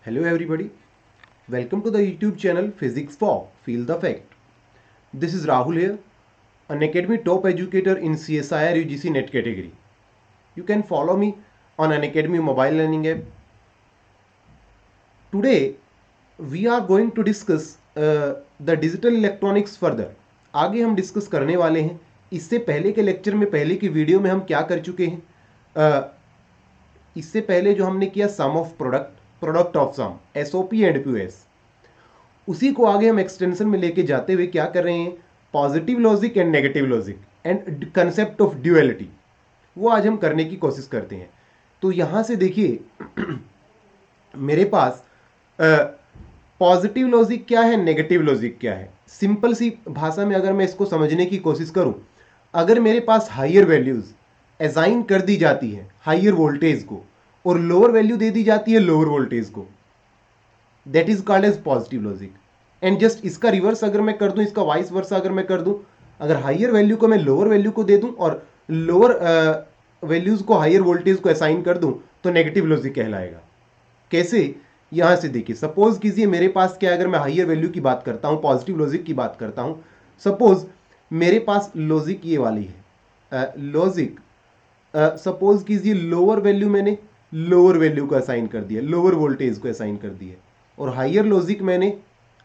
Hello everybody, welcome to the YouTube channel Physics for Feel the Fact. This is Rahul here, an Academy top educator in CSIR UGC NET category. You can follow me on an Academy mobile learning app. Today we are going to discuss the digital electronics further. आगे हम discuss करने वाले हैं इससे पहले के lecture में, पहले की वीडियो में हम क्या कर चुके हैं। इससे पहले जो हमने किया sum of product of sum, SOP and POS, उसी को आगे हम एक्सटेंशन में लेके जाते हुए क्या कर रहे हैं, positive logic and negative logic and concept of duality, वो आज हम करने की कोशिश करते हैं। तो यहां से देखिए मेरे पास पॉजिटिव लॉजिक क्या है, नेगेटिव लॉजिक क्या है। सिंपल सी भाषा में अगर मैं इसको समझने की कोशिश करूं, अगर मेरे पास हायर वैल्यूज असाइन कर दी जाती है हायर वोल्टेज को और लोअर वैल्यू दे दी जाती है लोअर वोल्टेज को, that is called as positive logic. And just इसका रिवर्स अगर मैं कर दूं, इसका वाइस वर्सा अगर मैं कर दूं, अगर हायर वैल्यू को मैं लोअर वैल्यू को दे दूं और लोअर वैल्यूज को हायर वोल्टेज को असाइन कर दूं तो नेगेटिव लॉजिक कहलाएगा। कैसे, यहां से देखिए, सपोज कीजिए मेरे पास क्या, अगर मैं हायर वैल्यू की बात करता हूं, पॉजिटिव लॉजिक की बात करता हूं, सपोज मेरे पास लॉजिक ये वाली है, लॉजिक सपोज कीजिए लोअर वैल्यू मैंने लोअर वैल्यू को असाइन कर दिया, लोअर वोल्टेज को असाइन कर दिया, और हायर लॉजिक मैंने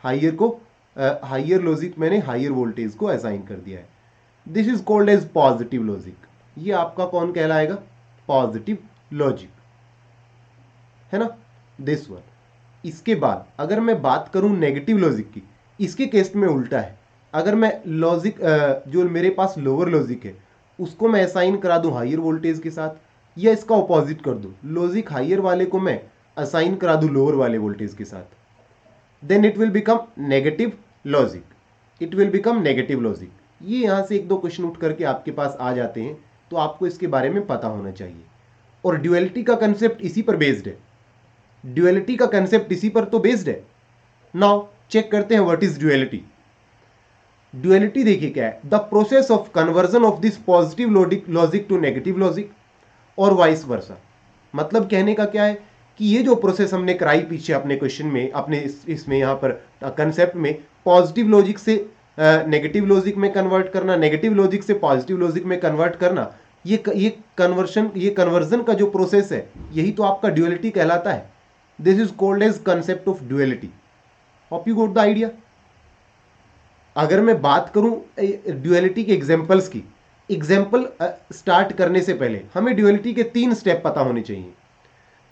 हायर लॉजिक मैंने हायर वोल्टेज को असाइन कर दिया है। This is called as positive logic. ये आपका कौन कहलाएगा, पॉजिटिव लॉजिक, है ना, दिस वन। इसके बाद अगर मैं बात करूं नेगेटिव लॉजिक की, इसके केस में उल्टा है। अगर मैं लॉजिक जो मेरे पास लोअर लॉजिक है उसको मैं असाइन करा दूं हायर वोल्टेज के साथ, या इसका ऑपोजिट कर दूं, लॉजिक हायर वाले को मैं असाइन करा दूं लोअर वाले वोल्टेज के साथ, then it will become negative logic, it will become negative logic. ये यहां से एक दो क्वेश्चन उठ करके आपके पास आ जाते हैं, तो आपको इसके बारे में पता होना चाहिए। और ड्यूअलिटी का कंसेप्ट इसी पर बेस्ड है, ड्यूअलिटी का कंसेप्ट इसी पर तो बेस्ड है। नाउ चेक करते हैं व्हाट इज ड्यूअलिटी। ड्यूअलिटी देखिए क्या है, the process of conversion of this positive logic to negative logic और वाइस वर्सा। मतलब कहने का क्या है कि ये जो प्रोसेस हमने कराई पीछे अपने क्वेश्चन में, अपने इसमें यहाँ पर कंसेप्ट में, पॉजिटिव लॉजिक से नेगेटिव लॉजिक में कन्वर्ट करना, नेगेटिव लॉजिक से पॉजिटिव लॉजिक में कन्वर्ट करना, ये कन्वर्जन का जो प्रोसेस है, यही तो आपका ड्यूअलिटी कहलाता है। This is called as concept of duality. Hope you got the idea. अगर मैं बात करूं ड्यूअलिटी के एग्जांपल्स की, एग्जांपल स्टार्ट करने से पहले हमें ड्यूअलिटी के 3 स्टेप पता होने चाहिए।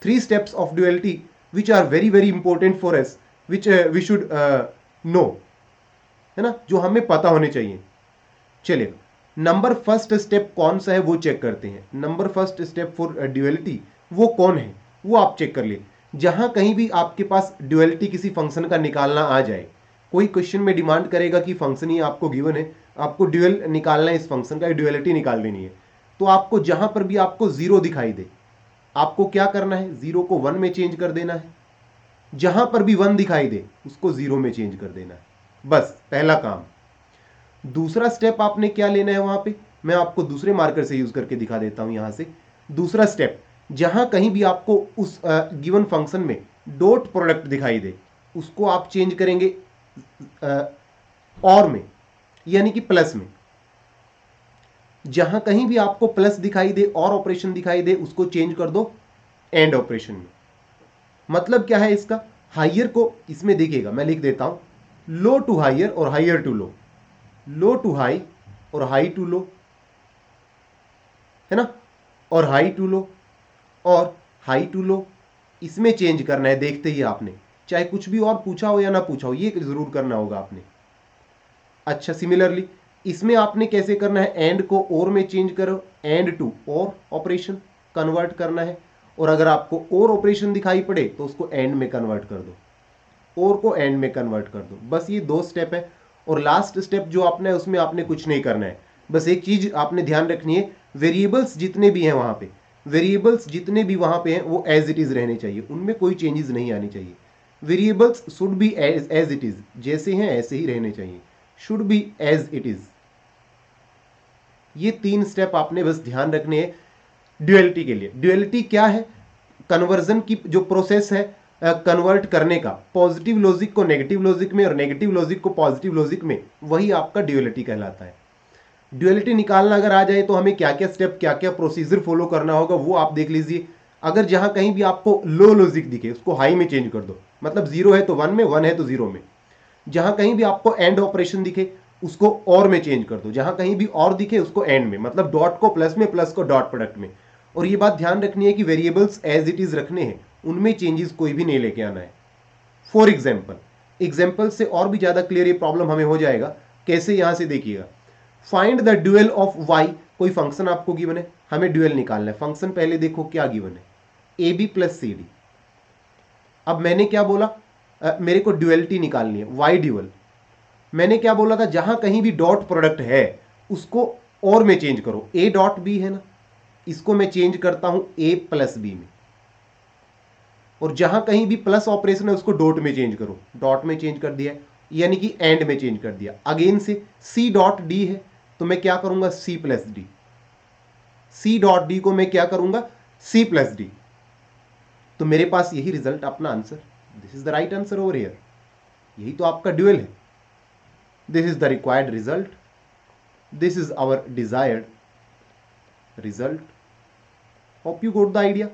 3 steps of duality which are very very important for us, which we should know, है ना, जो हमें पता होने चाहिए। चलिए, नंबर फर्स्ट स्टेप कौन सा है वो चेक करते हैं। Number first step for duality वो कौन है वो आप चेक कर लिए। जहां कहीं भी आपके पास ड्यूअलिटी किसी फंक्शन का निकालना आ जाए, कोई क्वेश्चन में डिमांड करेगा कि फंक्शन ही आपको गिवन है, आपको ड्यूअल निकालना है, इस फंक्शन का ड्यूअलिटी निकाल देनी है, तो आपको जहां पर भी आपको जीरो दिखाई दे, आपको क्या करना है, जीरो को 1 में चेंज कर देना है। जहां पर भी 1 दिखाई दे उसको 0 में चेंज कर देना है, बस पहला काम। दूसरा स्टेप आपने क्या लेना है, वहां पे मैं आपको दूसरे मार्कर से यूज करके दिखा देता हूं। यहां से दूसरा स्टेप, जहां कहीं भी आपको उस गिवन फंक्शन में डॉट प्रोडक्ट दिखाई दे उसको आप चेंज करेंगे और में, यानी कि प्लस में। जहां कहीं भी आपको प्लस दिखाई दे और ऑपरेशन दिखाई दे उसको चेंज कर दो एंड ऑपरेशन में। मतलब क्या है इसका, हायर को इसमें देखिएगा, मैं लिख देता हूं, लो टू हायर और higher to low, low to high और हाई टू लो, है ना, और हाई टू लो और हाई टू लो, इसमें चेंज करना है। देखते ही आपने, चाहे कुछ भी और पूछा हो या ना पूछा हो, ये जरूर करना होगा आपने। अच्छा, सिमिलरली इसमें आपने कैसे करना है, एंड को और में चेंज करो, एंड टू और ऑपरेशन कन्वर्ट करना है, और अगर आपको और ऑपरेशन दिखाई पड़े तो उसको एंड में कन्वर्ट कर दो, और को एंड में कन्वर्ट कर दो। बस ये 2 स्टेप है। और लास्ट स्टेप जो आपने उसमें आपने कुछ नहीं करना है, बस एक चीज आपने ध्यान रखनी है, वेरिएबल्स जितने भी हैं वहां पे, वेरिएबल्स जितने भी वहां पे हैं वो एज इट इज रहने चाहिए, उनमें कोई चेंजेस नहीं आनी चाहिए। Variables should be as it is, जैसे हैं ऐसे ही रहने चाहिए, should be as it is. ये 3 स्टेप आपने बस ध्यान रखने हैं ड्यूअलिटी के लिए। ड्यूअलिटी क्या है, कन्वर्जन की जो प्रोसेस है कन्वर्ट करने का, पॉजिटिव लॉजिक को नेगेटिव लॉजिक में और नेगेटिव लॉजिक को पॉजिटिव लॉजिक में, वही आपका ड्यूअलिटी कहलाता है। ड्यूअलिटी निकालना अगर आ जाए तो हमें क्या क्या स्टेप, क्या क्या प्रोसीजर फॉलो करना होगा वो आप देख लीजिए। अगर जहां कहीं भी आपको लो लॉजिक दिखे उसको हाई में चेंज कर दो, मतलब 0 है तो 1 में, 1 है तो 0 में। जहां कहीं भी आपको एंड ऑपरेशन दिखे उसको और में चेंज कर दो, जहां कहीं भी और दिखे उसको एंड में, मतलब डॉट को प्लस में, प्लस को डॉट प्रोडक्ट में। और ये बात ध्यान रखनी है कि वेरिएबल्स एज इट इज रखने हैं, उनमें चेंजेस कोई भी नहीं लेके आना है। फॉर एग्जाम्पल से और भी ज्यादा क्लियर ये प्रॉब्लम हमें हो जाएगा। कैसे, यहां से देखिएगा, find the dual of Y, कोई फंक्शन आपको गिवन है, हमें ड्यूअल निकालना है। फंक्शन पहले देखो क्या गिवन है, A B plus C D. अब मैंने क्या बोला, मेरे को ड्यूअलिटी निकालनी है, वाई ड्यूअल। मैंने क्या बोला था, जहां कहीं भी डॉट प्रोडक्ट है उसको और में चेंज करो। ए डॉट बी है ना, इसको मैं चेंज करता हूं ए प्लस बी में, और जहां कहीं भी प्लस ऑपरेशन है उसको डॉट में चेंज करो। डॉट में चेंज कर दिया, यानी कि एंड में चेंज कर दिया। अगेन से सी डॉट डी है तो मैं क्या करूंगा, C plus D. C dot D को मैं क्या करूंगा, सी प्लस डी। तो मेरे पास यही रिजल्ट, अपना answer, this is the right answer over here. यही तो आपका ड्यूअल है। This is the required result, this is our desired result. Hope you got the idea.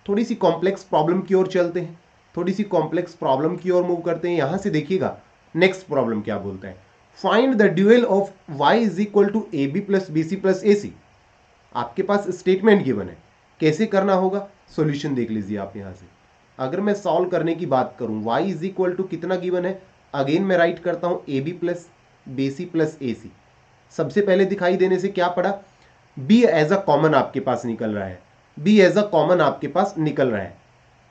थोड़ी सी कॉम्प्लेक्स प्रॉब्लम की ओर चलते हैं, थोड़ी सी कॉम्प्लेक्स प्रॉब्लम की ओर मूव करते हैं। यहां से देखिएगा नेक्स्ट प्रॉब्लम क्या बोलता है, find the dual of y is equal to A B plus B C plus A C. आपके पास स्टेटमेंट गिवन है, कैसे करना होगा, सॉल्यूशन देख लीजिए आप। यहां से अगर मैं सॉल्व करने की बात करूं, y इज इक्वल टू कितना गिवन है, अगेन मैं राइट करता हूं A B plus B C plus A C. सबसे पहले दिखाई देने से क्या पड़ा, b एज अ कॉमन आपके पास निकल रहा है, b एज अ कॉमन आपके पास निकल रहा है।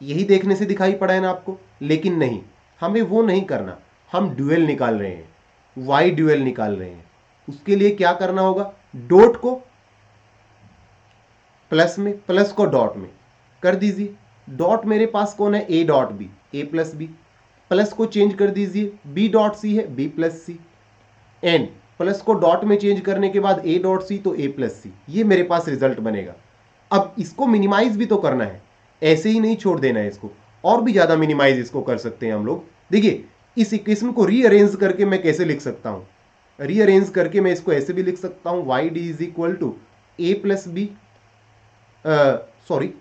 यही देखने से दिखाई पड़ा है ना आपको, लेकिन नहीं, हमें वो नहीं करना, हम ड्यूअल निकाल रहे हैं, y ड्यूअल निकाल रहे हैं। उसके लिए क्या करना होगा, डॉट को प्लस में, प्लस को डॉट में कर दीजिए। डॉट मेरे पास कौन है, a dot B, a plus B. Plus को चेंज कर दीजिए, b डॉट सी है, b plus C. And plus को डॉट में चेंज करने के बाद a डॉट सी तो a प्लस सी। ये मेरे पास रिजल्ट बनेगा। अब इसको मिनिमाइज भी तो करना है, ऐसे ही नहीं छोड़ देना है इसको, और भी ज्यादा मिनिमाइज इसको कर सकते हैं हम लोग। देखिए इस इक्वेशन को रीअरेंज करके मैं कैसे लिख सकता हूं, रीअरेंज करके मैं इसको ऐसे भी लिख सकता हूं, Y D is equal to A plus B, sorry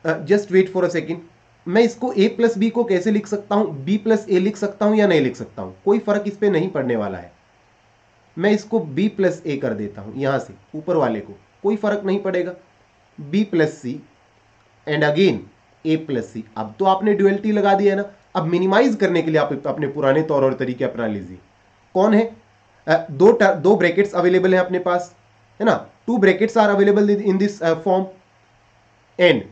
just wait for a second. मैं इसको a प्लस बी को कैसे लिख सकता हूं, b प्लस ए लिख सकता हूं या नहीं लिख सकता हूं, कोई फर्क इस पे नहीं पड़ने वाला है। मैं इसको b प्लस ए कर देता हूं, यहां से ऊपर वाले को, कोई फर्क नहीं पड़ेगा, b plus C and again a plus C. अब तो आपने ड्यूअलिटी लगा दिया है ना। अब मिनिमाइज करने के लिए आप अपने पुराने तौर और तरीके अपना लीजिए। कौन है, दो ब्रैकेट्स अवेलेबल है अपने पास, है ना, two brackets are available in this form and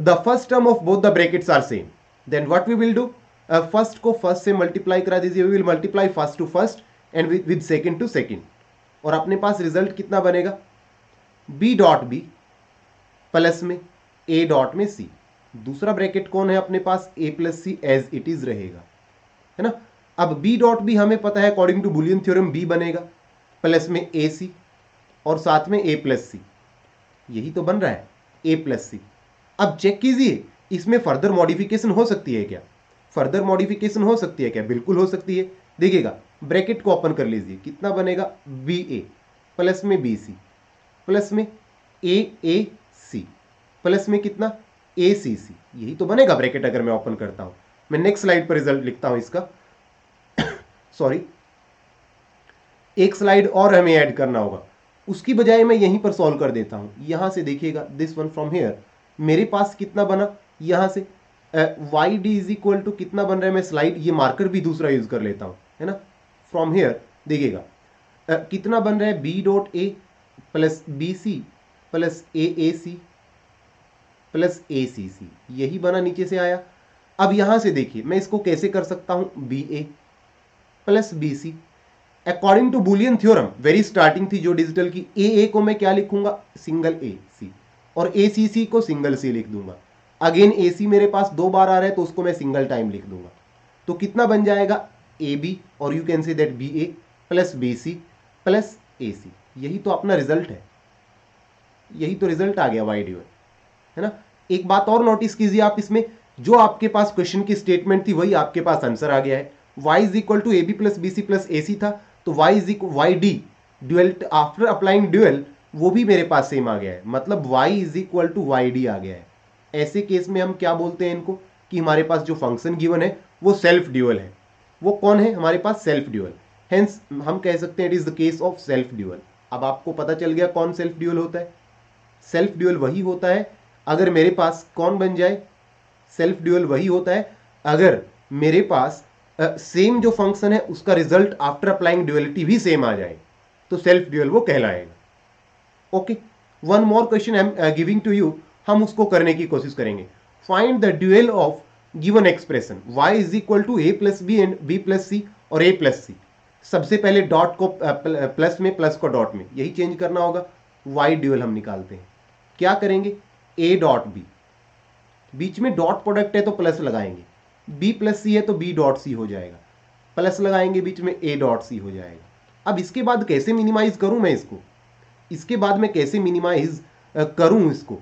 the first term of both the brackets are same, then what we will do, first को first से multiply करा दीजिए, we will multiply first to first and with second to second, और अपने पास result कितना बनेगा, b dot B plus में a dot में c। दूसरा ब्रैकेट कौन है अपने पास, a plus C as it is रहेगा, है ना। अब b डॉट बी हमें पता है according to Boolean theorem b बनेगा प्लस में ए सी और साथ में a प्लस सी। यही तो बन रहा है a प्लस सी। अब चेक कीजिए इसमें फर्दर मॉडिफिकेशन हो सकती है क्या, फर्दर मॉडिफिकेशन हो सकती है क्या, बिल्कुल हो सकती है। देखिएगा ब्रैकेट को ओपन कर लीजिए, कितना बनेगा, बी ए प्लस में बी सी प्लस में ए सी प्लस में कितना, ए सी सी। यही तो बनेगा ब्रैकेट अगर मैं ओपन करता हूं। मैं नेक्स्ट स्लाइड पर रिजल्ट लिखता हूं इसका सॉरी, एक स्लाइड और हमें ऐड करना होगा, उसकी बजाय मैं यहीं पर सॉल्व कर देता हूं। यहां से देखिएगा दिस वन फ्रॉम हियर, मेरे पास कितना बना, यहां से Y D is equal to कितना बन रहा है, मैं स्लाइड ये मार्कर भी दूसरा यूज कर लेता हूं, है ना। फ्रॉम हियर देखिएगा कितना बन रहा है, B dot A plus B C plus A C plus A C C, यही बना, नीचे से आया। अब यहां से देखिए मैं इसको कैसे कर सकता हूं, B A plus B C according to Boolean theorem, very starting थी जो डिजिटल की, ए को मैं क्या लिखूंगा, सिंगल ए सी, और ए सी सी को सिंगल सी लिख दूंगा। अगेन ए सी मेरे पास दो बार आ रहा है तो उसको मैं सिंगल टाइम लिख दूंगा। तो कितना बन जाएगा, ए बी और you can say that B A plus B C plus A C. यही तो अपना रिजल्ट है, यही तो रिजल्ट आ गया वाई डी, है ना। एक बात और नोटिस कीजिए आप इसमें, जो आपके पास क्वेश्चन की स्टेटमेंट थी वही आपके पास आंसर आ गया है। y is equal to A B plus B C plus A C था, तो y is equal Y D dual after applying dual वो भी मेरे पास सेम आ गया है, मतलब y is equal to Y D आ गया है। ऐसे केस में हम क्या बोलते हैं इनको, कि हमारे पास जो फंक्शन गिवन है वो सेल्फ ड्यूअल है। वो कौन है हमारे पास, सेल्फ ड्यूअल। हेंस हम कह सकते हैं it is the case of self dual. अब आपको पता चल गया कौन सेल्फ ड्यूअल होता है। सेल्फ ड्यूअल वही होता है अगर मेरे पास कौन बन जाए, सेल्फ ड्यूअल वही होता है अगर मेरे पास सेम जो फंक्शन है उसका रिजल्ट आफ्टर अप्लाइंग ड्यूअलिटी भी सेम आ जाए, तो सेल्फ ड्यूअल वो कहलाएगा। Okay, one more question I am giving to you, हम उसको करने की कोशिश करेंगे। Find the dual of given expression y is equal to a plus B and b plus C और a प्लस सी। सबसे पहले डॉट को प्लस में, प्लस को डॉट में, यही चेंज करना होगा। y ड्यूअल हम निकालते हैं, क्या करेंगे, a डॉट b, बीच में डॉट प्रोडक्ट है तो प्लस लगाएंगे, b प्लस सी है तो b डॉट सी हो जाएगा, प्लस लगाएंगे बीच में a डॉट सी हो जाएगा। अब इसके बाद कैसे मिनिमाइज करूं मैं इसको, इसके बाद मैं कैसे मिनिमाइज करूं इसको,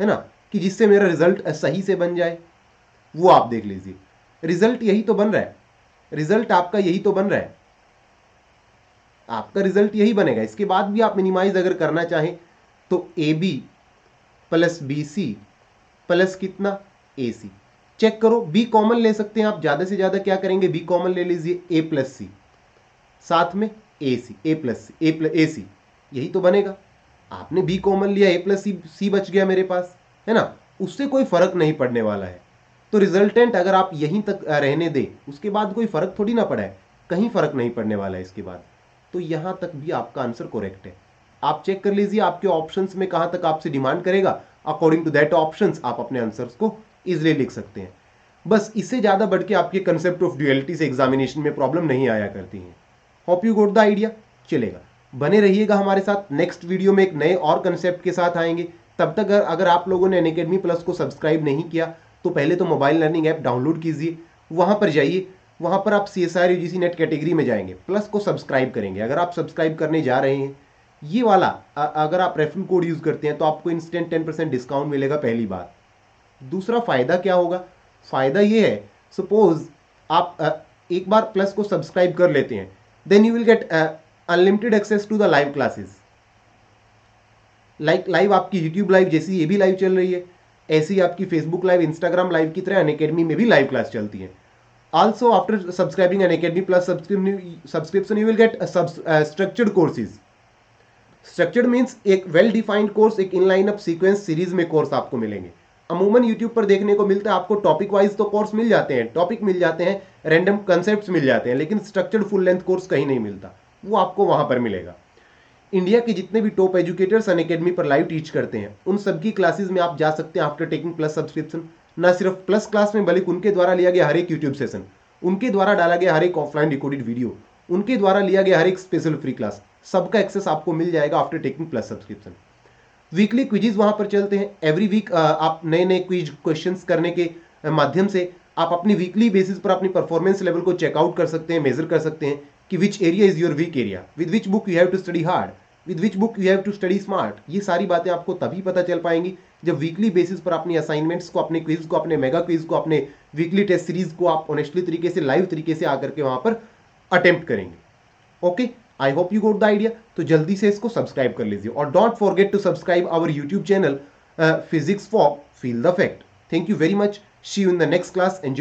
है ना, कि जिससे मेरा रिजल्ट सही से बन जाए, वो आप देख लीजिए। रिजल्ट यही तो बन रहा है, रिजल्ट आपका यही तो बन रहा है, आपका रिजल्ट यही बनेगा। इसके बाद भी आप मिनिमाइज अगर करना चाहें तो A B plus B C plus कितना, ए सी। चेक करो, बी कॉमन ले सकते हैं आप, ज्यादा से ज्यादा क्या करेंगे, बी कॉमन ले लीजिए, ए प्लस सी, साथ में A C, A plus C, A C, यही तो बनेगा। आपने बी कॉमन लिया, ए प्लस सी, सी बच गया मेरे पास, है ना, उससे कोई फर्क नहीं पड़ने वाला है। तो रिजल्टेंट अगर आप यहीं तक रहने दें, उसके बाद कोई फर्क थोड़ी ना पड़ा है, कहीं फर्क नहीं पड़ने वाला है इसके बाद। तो यहां तक भी आपका आंसर करेक्ट है। आप चेक कर लीजिए आपके ऑप्शंस में कहां तक आपसे डिमांड करेगा, अकॉर्डिंग टू दैट ऑप्शंस आप अपने आंसर्स को इजिली लिख सकते हैं। बस इससे ज्यादा बढ़ के आपके कंसेप्ट ऑफ ड्यूअलिटी से एग्जामिनेशन में प्रॉब्लम नहीं आया करती है। Hope you got the idea. चलेगा, बने रहिएगा हमारे साथ, नेक्स्ट वीडियो में एक नए और कंसेप्ट के साथ आएंगे। तब तक अगर आप लोगों ने अनअकैडमी प्लस को सब्सक्राइब नहीं किया तो पहले तो मोबाइल लर्निंग ऐप डाउनलोड कीजिए, वहां पर जाइए, वहां पर आप CSIR UGC नेट कैटेगरी में जाएंगे, प्लस को सब्सक्राइब करेंगे। अगर आप सब्सक्राइब करने जा रहे हैं, ये वाला अगर आप रेफरल कोड यूज करते हैं तो आपको इंस्टेंट 10% डिस्काउंट मिलेगा, पहली बात। दूसरा फायदा क्या होगा, फायदा ये है, सपोज आप एक बार प्लस को सब्सक्राइब कर लेते हैं, then you will get unlimited access to the live classes. Live आपकी यूट्यूब लाइव जैसी ये भी लाइव चल रही है, ऐसी आपकी फेसबुक लाइव, इंस्टाग्राम लाइव की तरह अनअकैडमी में भी लाइव क्लास चलती है। Also after subscribing Unacademy plus subscription you will gate structured courses. Structured means एक वेल डिफाइंड कोर्स, एक इनलाइन अप सीक्वेंस सीरीज में कोर्स आपको मिलेंगे। अमूमन यूट्यूब पर देखने को मिलता है आपको टॉपिक वाइज तो कोर्स मिल जाते हैं, टॉपिक मिल जाते हैं, रैंडम कंसेप्ट मिल जाते हैं, लेकिन स्ट्रक्चर्ड फुल लेंथ कोर्स कहीं नहीं मिलता, वो आपको वहां पर मिलेगा। इंडिया के जितने भी टॉप एजुकेटर्स अनअकैडमी पर लाइव टीच करते हैं, उन सबकी क्लासेस में आप जा सकते हैं आफ्टर टेकिंग प्लस सब्सक्रिप्शन। ना सिर्फ प्लस क्लास में, बल्कि उनके द्वारा लिया गया हर एक यूट्यूब सेशन, उनके द्वारा डाला गया हर एक ऑफलाइन रिकॉर्डेड वीडियो, उनके द्वारा लिया गया हर एक स्पेशल फ्री क्लास, सबका एक्सेस आपको मिल जाएगा after taking plus subscription. Weekly quizzes वहां पर चलते हैं, एवरी वीक आप नए नए क्विज क्वेश्चंस करने के माध्यम से आप अपनी वीकली बेसिस पर अपनी परफॉर्मेंस लेवल को चेकआउट कर सकते हैं, मेजर कर सकते हैं कि which area is your weak area, with which book you have to study hard, with which book you have to study smart. ये सारी बातें आपको तभी पता चल पाएंगी जब वीकली बेसिस पर अपनी असाइनमेंट्स को, अपने क्विज को, अपने मेगा क्विज को, अपने वीकली टेस्ट सीरीज को आप ऑनेस्टली तरीके से, लाइव तरीके से आकर के वहां पर अटेम्प्ट करेंगे। Okay, I hope you got the idea. तो जल्दी से इसको सब्सक्राइब कर लीजिए और don't forget to subscribe our YouTube channel physics for feel the fact. Thank you very much, see you in the next class.